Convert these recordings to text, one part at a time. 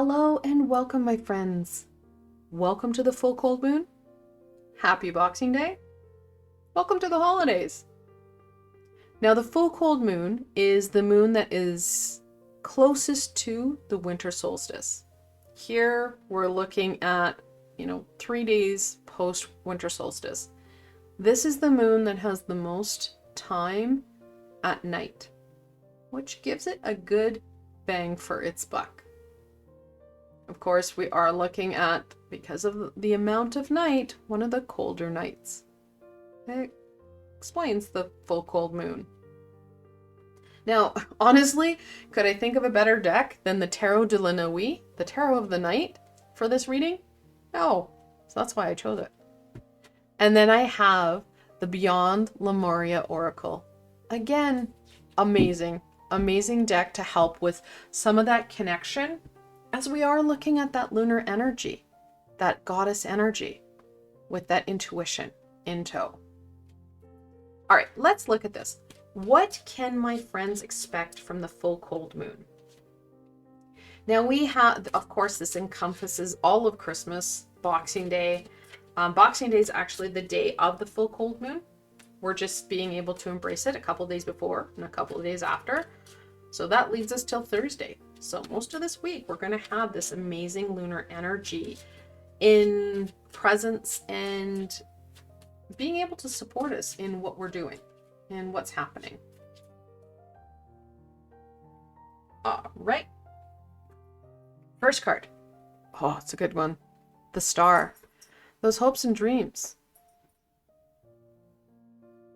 Hello and welcome, my friends. Welcome to the full cold moon. Happy Boxing Day. Welcome to the holidays. Now, the full cold moon is the moon that is closest to the winter solstice. Here we're looking at, 3 days post winter solstice. This is the moon that has the most time at night, which gives it a good bang for its buck. Of course, we are looking at, because of the amount of night, one of the colder nights. It explains the full cold moon. Now, honestly, could I think of a better deck than the Tarot de la Nuit, the Tarot of the Night, for this reading? No. So that's why I chose it. And then I have the Beyond Lemuria Oracle. Again, amazing. Amazing deck to help with some of that connection as we are looking at that lunar energy, that goddess energy, with that intuition in tow. All right, let's look at this. What can my friends expect from the full cold moon? Now we have, of course, this encompasses all of Christmas, Boxing Day. Boxing Day is actually the day of the full cold moon. We're just being able to embrace it a couple days before and a couple of days after. So that leads us till Thursday. So most of this week, we're going to have this amazing lunar energy in presence and being able to support us in what we're doing and what's happening. All right. First card. Oh, it's a good one. The Star. Those hopes and dreams.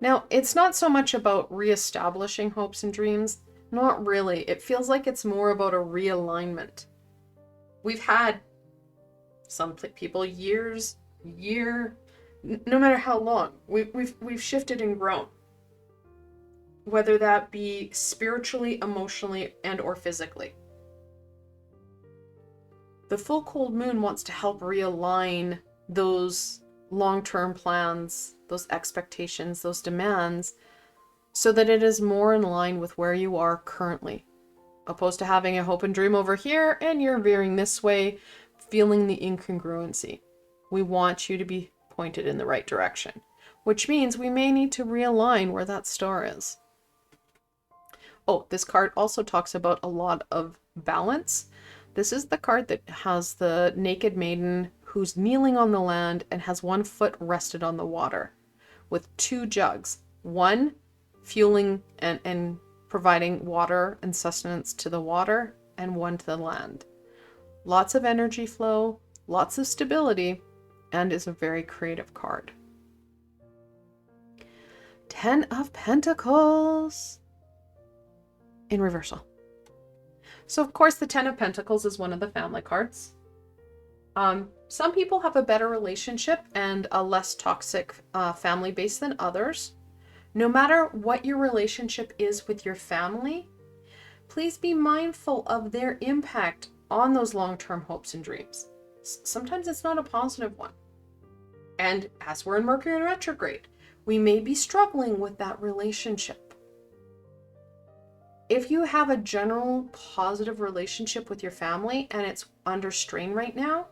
Now, it's not so much about reestablishing hopes and dreams. Not really. It feels like it's more about a realignment. We've had some people no matter how long, we've shifted and grown. Whether that be spiritually, emotionally, and or physically. The full cold moon wants to help realign those long-term plans, those expectations, those demands, so that it is more in line with where you are currently, opposed to having a hope and dream over here and you're veering this way, feeling the incongruency. We want you to be pointed in the right direction, which means we may need to realign where that star is. Oh, this card also talks about a lot of balance. This is the card that has the naked maiden who's kneeling on the land and has one foot rested on the water with two jugs, one fueling and providing water and sustenance to the water, and one to the land. Lots of energy flow, lots of stability, and is a very creative card. 10 of Pentacles in reversal. So of course the 10 of Pentacles is one of the family cards. Some people have a better relationship and a less toxic family base than others. No matter what your relationship is with your family, please be mindful of their impact on those long-term hopes and dreams. Sometimes it's not a positive one. And as we're in Mercury in retrograde, we may be struggling with that relationship. If you have a general positive relationship with your family and it's under strain right now,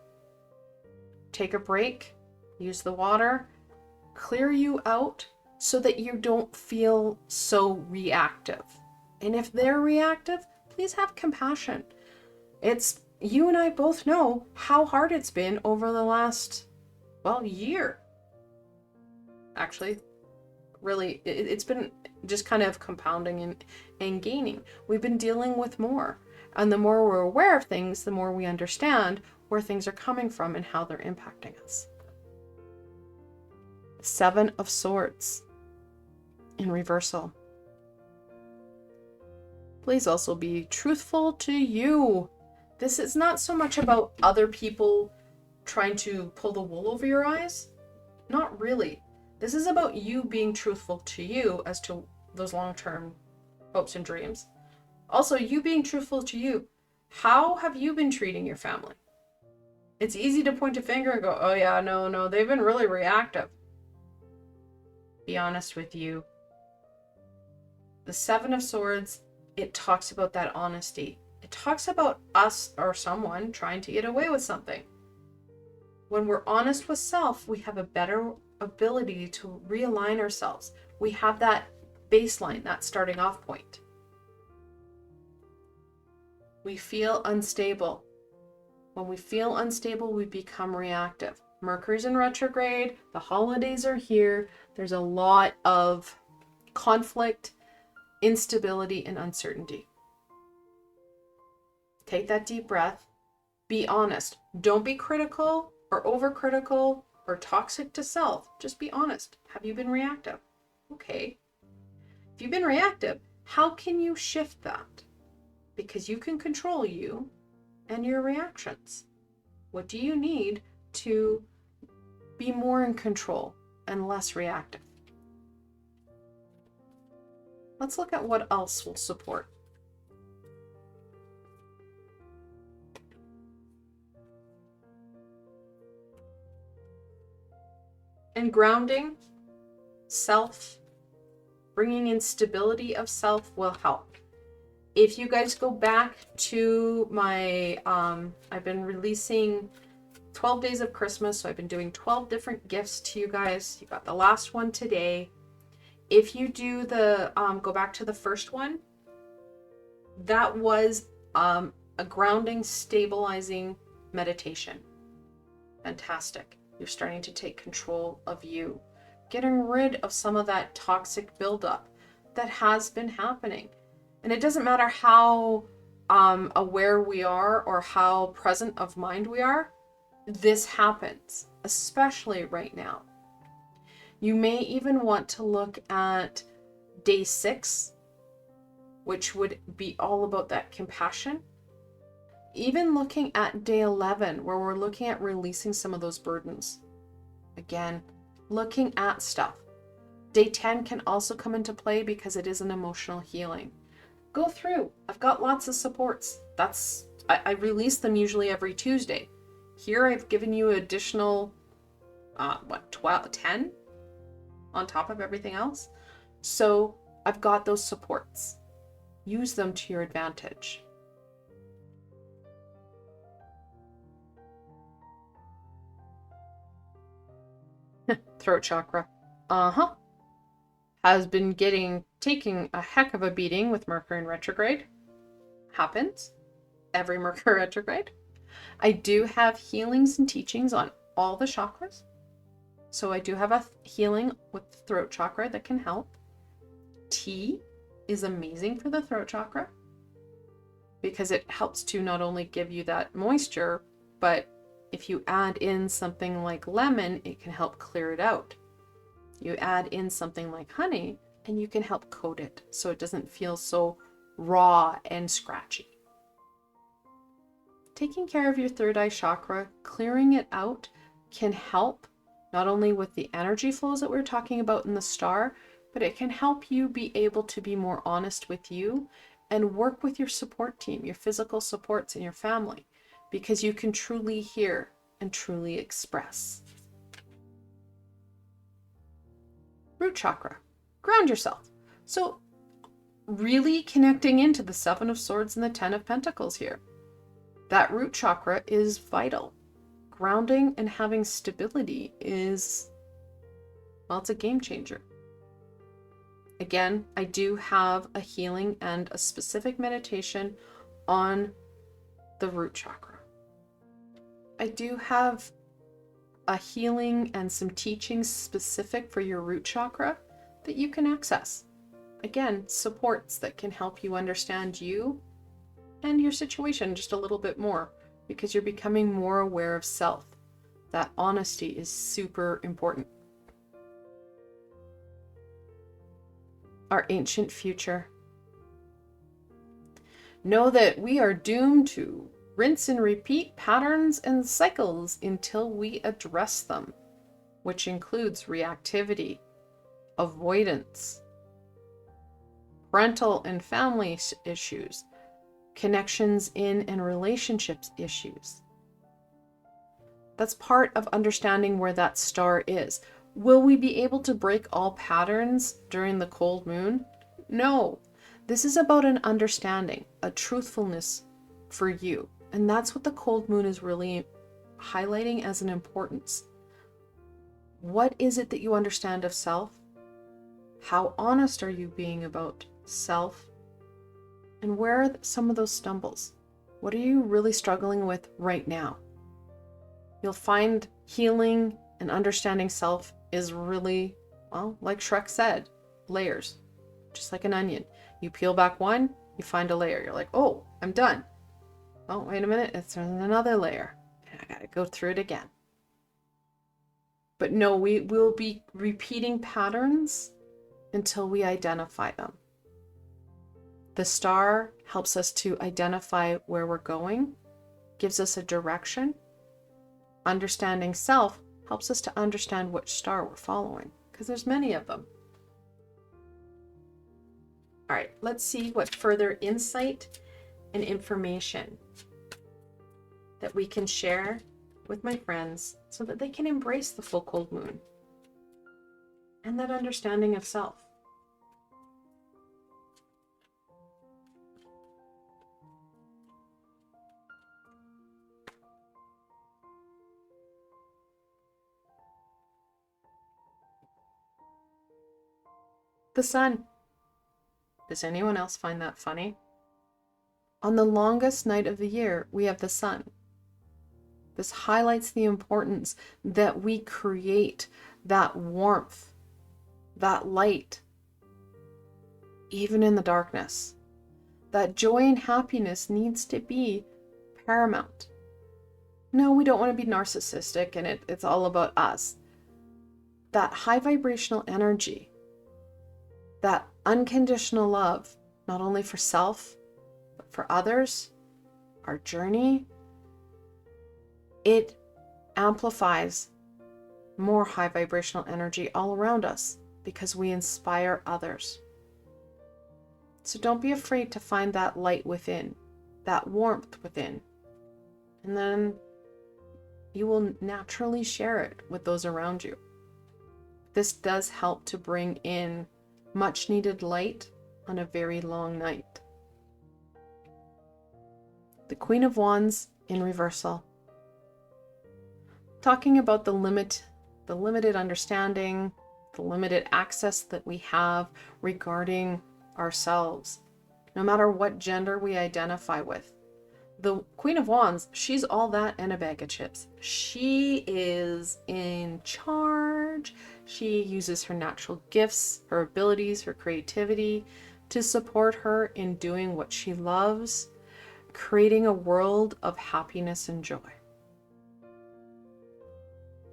take a break, use the water, clear you out, so that you don't feel so reactive. And if they're reactive, please have compassion. You and I both know how hard it's been over the last, year. Actually, really, it's been just kind of compounding and gaining. We've been dealing with more. And the more we're aware of things, the more we understand where things are coming from and how they're impacting us. 7 of Swords in reversal. Please also be truthful to you. This is not so much about other people trying to pull the wool over your eyes. Not really. This is about you being truthful to you as to those long-term hopes and dreams. Also, you being truthful to you. How have you been treating your family? It's easy to point a finger and go, oh yeah, no, they've been really reactive. Be honest with you. The 7 of Swords, it talks about that honesty. It talks about us or someone trying to get away with something. When we're honest with self, we have a better ability to realign ourselves. We have that baseline, that starting off point. We feel unstable. When we feel unstable, we become reactive. Mercury's in retrograde, the holidays are here, there's a lot of conflict, instability, and uncertainty. Take that deep breath. Be honest. Don't be critical or overcritical or toxic to self. Just be honest. Have you been reactive? Okay. If you've been reactive, how can you shift that? Because you can control you and your reactions. What do you need to be more in control and less reactive? Let's look at what else will support. And grounding self, bringing in stability of self will help. If you guys go back to my, I've been releasing 12 days of Christmas, so I've been doing 12 different gifts to you guys. You got the last one today. If you do the, go back to the first one, that was a grounding, stabilizing meditation. Fantastic. You're starting to take control of you, getting rid of some of that toxic buildup that has been happening. And it doesn't matter how aware we are or how present of mind we are, this happens, especially right now. You may even want to look at day 6, which would be all about that compassion. Even looking at day 11, where we're looking at releasing some of those burdens. Again, looking at stuff. Day 10 can also come into play because it is an emotional healing. Go through. I've got lots of supports. I release them usually every Tuesday. Here I've given you additional, 10 on top of everything else. So I've got those supports. Use them to your advantage. Throat chakra. Has been taking a heck of a beating with Mercury in retrograde. Happens. Every Mercury retrograde. I do have healings and teachings on all the chakras. So I do have a healing with the throat chakra that can help. Tea is amazing for the throat chakra because it helps to not only give you that moisture, but if you add in something like lemon, it can help clear it out. You add in something like honey, and you can help coat it so it doesn't feel so raw and scratchy. Taking care of your third eye chakra, clearing it out, can help not only with the energy flows that we're talking about in the star, but it can help you be able to be more honest with you and work with your support team, your physical supports and your family, because you can truly hear and truly express. Root chakra, ground yourself. So really connecting into the 7 of Swords and the 10 of Pentacles here. That root chakra is vital. Grounding and having stability is, well, it's a game changer. Again, I do have a healing and a specific meditation on the root chakra. I do have a healing and some teachings specific for your root chakra that you can access. Again, supports that can help you understand you and your situation just a little bit more because you're becoming more aware of self. That honesty is super important. Our ancient future. Know that we are doomed to rinse and repeat patterns and cycles until we address them, which includes reactivity, avoidance, parental and family issues, connections in and relationships issues. That's part of understanding where that star is. Will we be able to break all patterns during the cold moon? No. This is about an understanding, a truthfulness for you. And that's what the cold moon is really highlighting as an importance. What is it that you understand of self? How honest are you being about self? And where are some of those stumbles? What are you really struggling with right now? You'll find healing and understanding self is really, well, like Shrek said, layers, just like an onion. You peel back one, you find a layer. You're like, oh, I'm done. Oh, wait a minute, it's another layer. I gotta go through it again. But no, we will be repeating patterns until we identify them. The star helps us to identify where we're going, gives us a direction. Understanding self helps us to understand which star we're following, because there's many of them. All right, let's see what further insight and information that we can share with my friends so that they can embrace the full cold moon and that understanding of self. The sun. Does anyone else find that funny? On the longest night of the year, we have the sun. This highlights the importance that we create that warmth, that light, even in the darkness. That joy and happiness needs to be paramount. No, we don't want to be narcissistic and it's all about us. That high vibrational energy, that unconditional love, not only for self, but for others, our journey, it amplifies more high vibrational energy all around us because we inspire others. So don't be afraid to find that light within, that warmth within, and then you will naturally share it with those around you. This does help to bring in much needed light on a very long night. The Queen of Wands in reversal. Talking about the limited understanding, the limited access that we have regarding ourselves, no matter what gender we identify with. The Queen of Wands, she's all that and a bag of chips. She is in charge. She uses her natural gifts, her abilities, her creativity to support her in doing what she loves, creating a world of happiness and joy.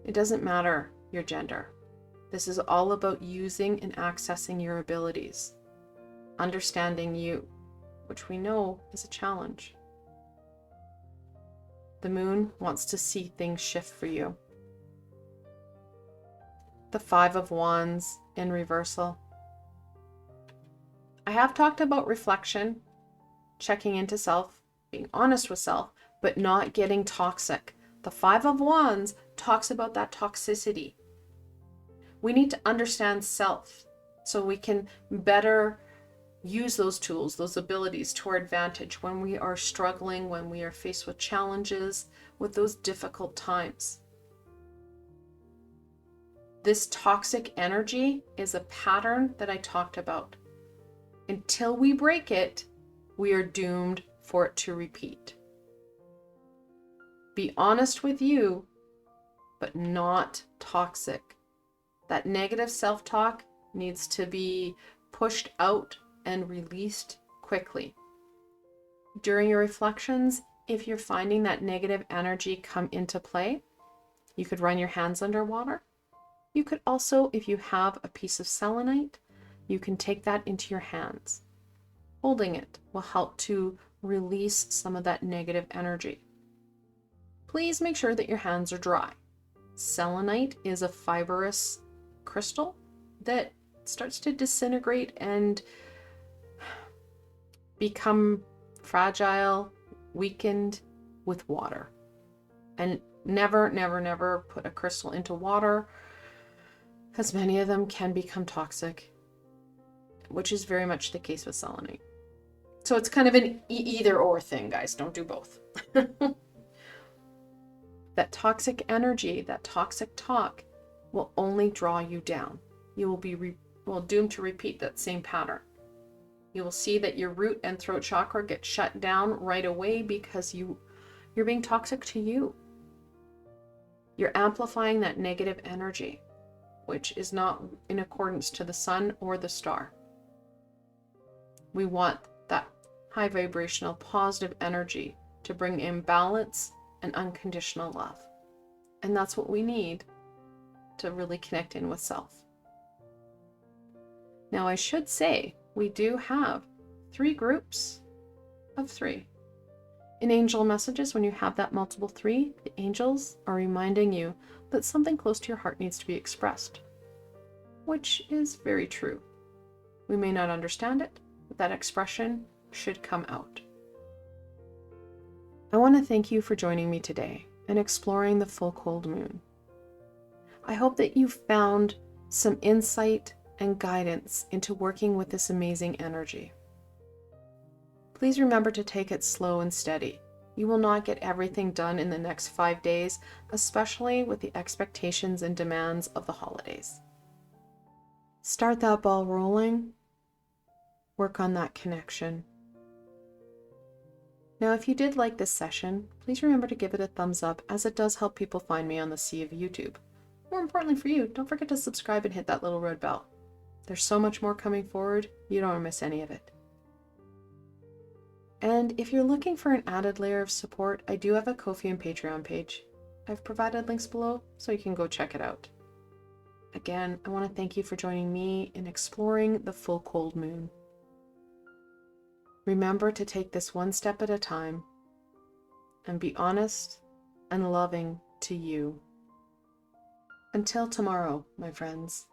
It doesn't matter your gender. This is all about using and accessing your abilities, understanding you, which we know is a challenge. The moon wants to see things shift for you. The Five of Wands in reversal. I have talked about reflection, checking into self, being honest with self, but not getting toxic. The Five of Wands talks about that toxicity. We need to understand self so we can better use those tools, those abilities to our advantage when we are struggling, when we are faced with challenges, with those difficult times. This toxic energy is a pattern that I talked about. Until we break it, we are doomed for it to repeat. Be honest with you, but not toxic. That negative self-talk needs to be pushed out and released quickly. During your reflections, if you're finding that negative energy come into play, you could run your hands underwater. You could also, if you have a piece of selenite, you can take that into your hands. Holding it will help to release some of that negative energy. Please make sure that your hands are dry. Selenite is a fibrous crystal that starts to disintegrate and become fragile, weakened with water. And never, never, never put a crystal into water, because many of them can become toxic, which is very much the case with selenite. So it's kind of an either or thing, guys. Don't do both. That toxic energy, that toxic talk will only draw you down. You will be doomed to repeat that same pattern. You will see that your root and throat chakra get shut down right away because you're being toxic to you. You're amplifying that negative energy, which is not in accordance to the sun or the star. We want that high vibrational positive energy to bring in balance and unconditional love. And that's what we need to really connect in with self. Now, I should say, we do have 3 groups of 3. In angel messages, when you have that multiple 3, the angels are reminding you that something close to your heart needs to be expressed, which is very true. We may not understand it, but that expression should come out. I want to thank you for joining me today and exploring the full cold moon. I hope that you found some insight and guidance into working with this amazing energy. Please remember to take it slow and steady. You will not get everything done in the next 5 days, especially with the expectations and demands of the holidays. Start that ball rolling. Work on that connection. Now, if you did like this session, please remember to give it a thumbs up, as it does help people find me on the sea of YouTube. More importantly for you, don't forget to subscribe and hit that little red bell. There's so much more coming forward, you don't want to miss any of it. And if you're looking for an added layer of support, I do have a Ko-fi and Patreon page. I've provided links below, so you can go check it out. Again, I want to thank you for joining me in exploring the full cold moon. Remember to take this one step at a time and be honest and loving to you. Until tomorrow, my friends.